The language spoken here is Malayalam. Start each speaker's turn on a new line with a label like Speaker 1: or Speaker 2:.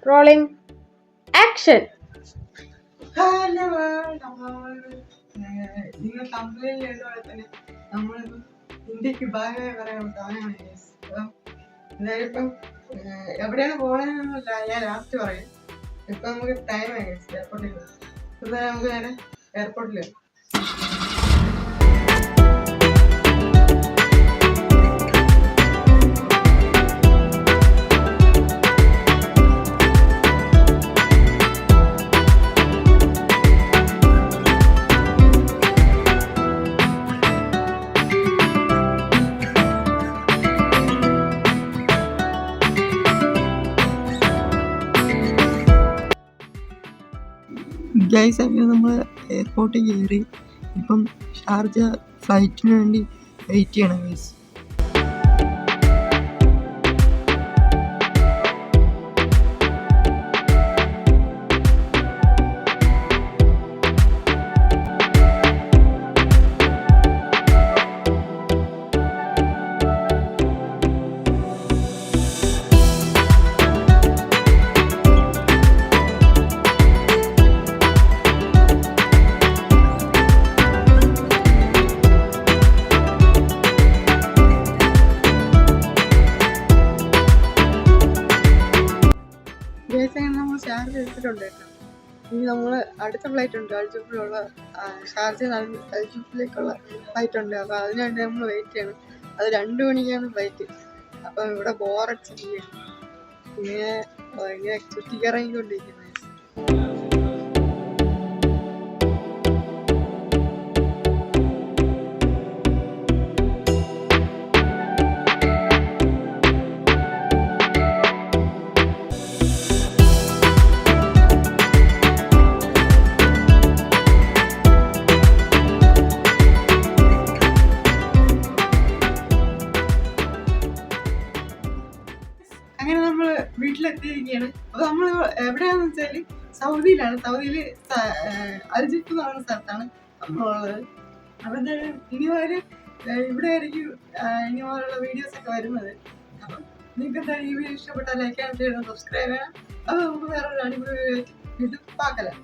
Speaker 1: Rolling action.
Speaker 2: നിങ്ങൾ കംപ്ലൈന്റ് ചെയ്തപോലെ തന്നെ നമ്മൾ ഇന്ത്യക്ക് ഭാഗമായി പറയാനുള്ള സമയമാണ്. എന്തായാലും ഇപ്പം എവിടെയാണ് പോകണമെന്നൊന്നുമില്ല, ഞാൻ ലാസ്റ്റ് പറയും. ഇപ്പൊ നമുക്ക് ടൈം ആയി എയർപോർട്ടിൽ. ഇപ്പൊ നമുക്ക് നേരെ എയർപോർട്ടിൽ ഗൈസ്. അങ്ങനെ നമ്മൾ എയർപോർട്ടിൽ കയറി. ഇപ്പം ഷാർജ ഫ്ലൈറ്റിന് വേണ്ടി വെയിറ്റ് ചെയ്യണം ഗൈസ്. നമ്മൾ ഷാർജ എടുത്തിട്ടുണ്ട് കേട്ടോ. ഇനി നമ്മൾ അടുത്ത ഫ്ലൈറ്റ് ഉണ്ട്, അൽജുഫിലുള്ള ഷാർജ അൽജുഫിലേക്കുള്ള ഫ്ലൈറ്റ് ഉണ്ട്. അപ്പോൾ അതിനുവേണ്ടി നമ്മൾ വെയിറ്റ് ചെയ്യണം. അത് 2 മണിക്കാണ് ഫ്ലൈറ്റ്. അപ്പം ഇവിടെ ബോറടിച്ചിരിക്കുകയാണ്, ഇങ്ങനെ ചുറ്റിക്കറങ്ങിക്കൊണ്ടിരിക്കുന്നത്. അങ്ങനെ നമ്മൾ വീട്ടിലെത്തിയിരിക്കുകയാണ്. അപ്പൊ നമ്മൾ എവിടെയാണെന്ന് വെച്ചാൽ സൗദിയിലാണ്. സൗദിയിൽ അൽജിഫ് എന്ന് പറയുന്ന സ്ഥലത്താണ് നമ്മളുള്ളത്. അപ്പൊ എന്തായാലും ഇനി മുതൽ ഇവിടെ ആയിരിക്കും ഇനി മുതലുള്ള വീഡിയോസ് ഒക്കെ വരുന്നത്. അപ്പം നിങ്ങൾക്ക് എന്തായാലും ഈ വീഡിയോ ഇഷ്ടപ്പെട്ടാൽ ലൈക്ക് ചെയ്യാൻ, സബ്സ്ക്രൈബ് ചെയ്യാം. അപ്പൊ നമുക്ക് വേറൊരു അടിപൊളി ഇത് പാക്കലാം.